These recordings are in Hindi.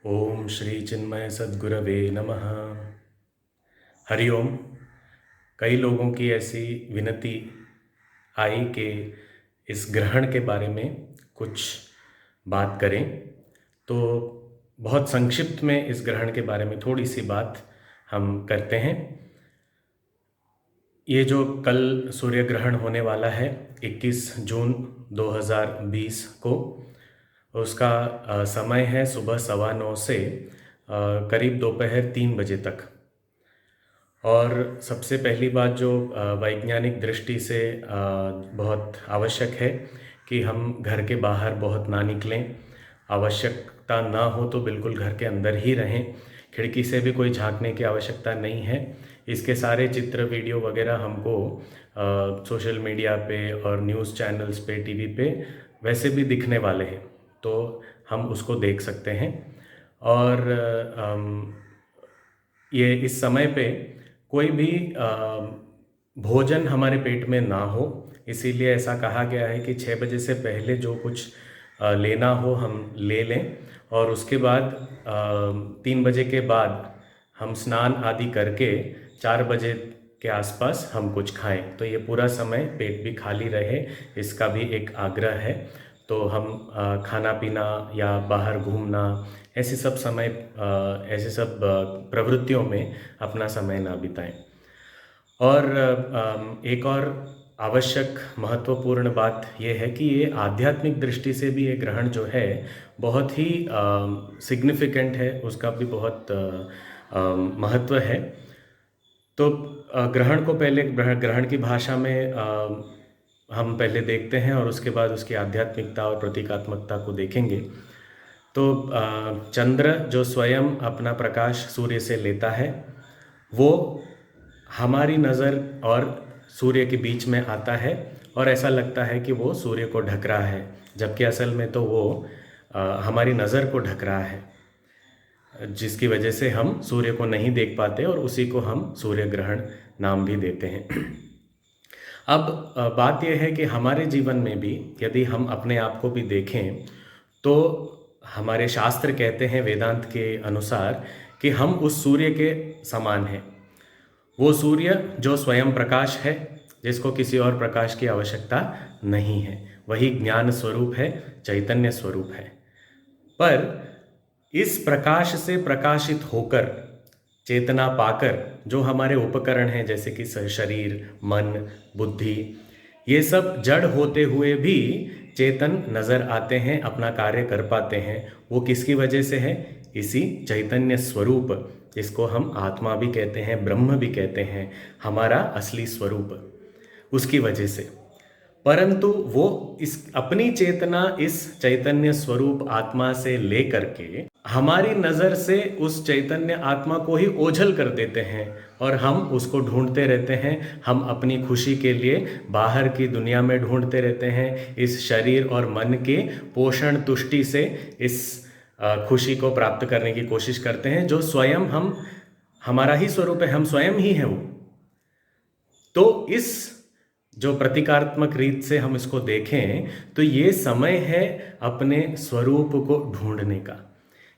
ओम श्री चिन्मय सद्गुरवे नमः। हरिओम। कई लोगों की ऐसी विनती आई कि इस ग्रहण के बारे में कुछ बात करें, तो बहुत संक्षिप्त में इस ग्रहण के बारे में थोड़ी सी बात हम करते हैं। ये जो कल सूर्य ग्रहण होने वाला है 21 जून 2020 को, उसका समय है सुबह 9:15 से करीब दोपहर 3 बजे तक। और सबसे पहली बात जो वैज्ञानिक दृष्टि से बहुत आवश्यक है कि हम घर के बाहर बहुत ना निकलें। आवश्यकता ना हो तो बिल्कुल घर के अंदर ही रहें। खिड़की से भी कोई झांकने की आवश्यकता नहीं है। इसके सारे चित्र वीडियो वगैरह हमको सोशल मीडिया पे और न्यूज़ चैनल्स पे टीवी पे वैसे भी दिखने वाले हैं, तो हम उसको देख सकते हैं। और ये इस समय पे कोई भी भोजन हमारे पेट में ना हो, इसीलिए ऐसा कहा गया है कि 6 बजे से पहले जो कुछ लेना हो हम ले लें, और उसके बाद 3 बजे के बाद हम स्नान आदि करके 4 बजे के आसपास हम कुछ खाएं। तो ये पूरा समय पेट भी खाली रहे, इसका भी एक आग्रह है। तो हम खाना पीना या बाहर घूमना, ऐसे सब समय ऐसे सब प्रवृत्तियों में अपना समय ना बिताएं। और एक और आवश्यक महत्वपूर्ण बात यह है कि ये आध्यात्मिक दृष्टि से भी ये ग्रहण जो है बहुत ही सिग्निफिकेंट है, उसका भी बहुत महत्व है। तो ग्रहण को पहले ग्रहण की भाषा में हम पहले देखते हैं और उसके बाद उसकी आध्यात्मिकता और प्रतीकात्मकता को देखेंगे। तो चंद्र जो स्वयं अपना प्रकाश सूर्य से लेता है, वो हमारी नज़र और सूर्य के बीच में आता है और ऐसा लगता है कि वो सूर्य को ढक रहा है, जबकि असल में तो वो हमारी नज़र को ढक रहा है, जिसकी वजह से हम सूर्य को नहीं देख पाते और उसी को हम सूर्य ग्रहण नाम भी देते हैं। अब बात यह है कि हमारे जीवन में भी यदि हम अपने आप को भी देखें तो हमारे शास्त्र कहते हैं वेदांत के अनुसार कि हम उस सूर्य के समान हैं। वो सूर्य जो स्वयं प्रकाश है, जिसको किसी और प्रकाश की आवश्यकता नहीं है, वही ज्ञान स्वरूप है, चैतन्य स्वरूप है। पर इस प्रकाश से प्रकाशित होकर, चेतना पाकर, जो हमारे उपकरण हैं जैसे कि शरीर, मन, बुद्धि, ये सब जड़ होते हुए भी चेतन नजर आते हैं, अपना कार्य कर पाते हैं। वो किसकी वजह से है? इसी चैतन्य स्वरूप, जिसको हम आत्मा भी कहते हैं, ब्रह्म भी कहते हैं, हमारा असली स्वरूप, उसकी वजह से। परंतु वो इस अपनी चेतना इस चैतन्य स्वरूप आत्मा से लेकर के हमारी नज़र से उस चैतन्य आत्मा को ही ओझल कर देते हैं और हम उसको ढूंढते रहते हैं। हम अपनी खुशी के लिए बाहर की दुनिया में ढूंढते रहते हैं, इस शरीर और मन के पोषण तुष्टि से इस खुशी को प्राप्त करने की कोशिश करते हैं, जो स्वयं हमारा ही स्वरूप है, हम स्वयं ही हैं वो। तो इस जो प्रतीकात्मक रीत से हम इसको देखें तो ये समय है अपने स्वरूप को ढूंढने का।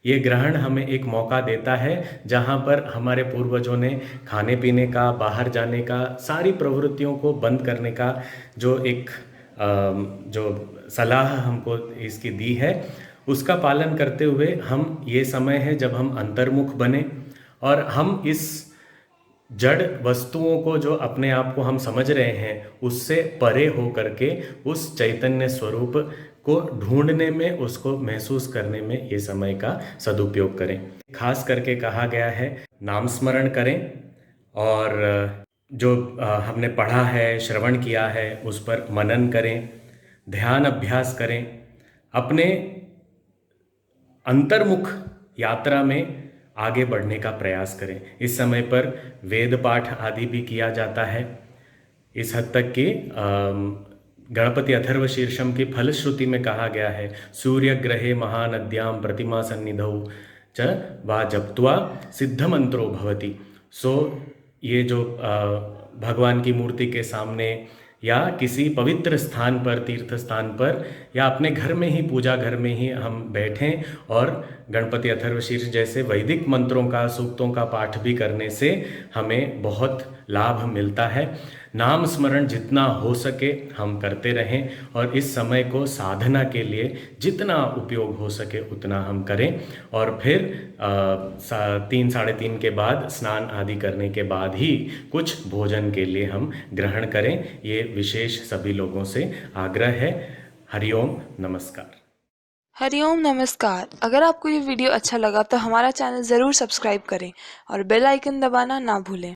ये ग्रहण हमें एक मौका देता है जहाँ पर हमारे पूर्वजों ने खाने पीने का, बाहर जाने का, सारी प्रवृत्तियों को बंद करने का जो एक जो सलाह हमको इसकी दी है, उसका पालन करते हुए हम, ये समय है जब हम अंतर्मुख बने और हम इस जड़ वस्तुओं को, जो अपने आप को हम समझ रहे हैं, उससे परे हो करके उस चैतन्य स्वरूप को ढूंढने में, उसको महसूस करने में ये समय का सदुपयोग करें। खास करके कहा गया है नाम स्मरण करें और जो हमने पढ़ा है, श्रवण किया है, उस पर मनन करें, ध्यान अभ्यास करें, अपने अंतर्मुख यात्रा में आगे बढ़ने का प्रयास करें। इस समय पर वेद पाठ आदि भी किया जाता है, इस हद तक कि गणपति अथर्व शीर्षम की फलश्रुति में कहा गया है, सूर्य ग्रहे महानद्याम प्रतिमा सन्निधौ च वा जप्त्वा सिद्ध मंत्रो भवति। सो ये जो भगवान की मूर्ति के सामने या किसी पवित्र स्थान पर, तीर्थ स्थान पर, या अपने घर में ही, पूजा घर में ही हम बैठें और गणपति अथर्वशीर्ष जैसे वैदिक मंत्रों का, सूक्तों का पाठ भी करने से हमें बहुत लाभ मिलता है। नाम स्मरण जितना हो सके हम करते रहें और इस समय को साधना के लिए जितना उपयोग हो सके उतना हम करें। और फिर 3 साढ़े 3 के बाद स्नान आदि करने के बाद ही कुछ भोजन के लिए हम ग्रहण करें। ये विशेष सभी लोगों से आग्रह है। हरिओम नमस्कार। हरिओम नमस्कार। अगर आपको ये वीडियो अच्छा लगा तो हमारा चैनल ज़रूर सब्सक्राइब करें और बेल आइकन दबाना ना भूलें।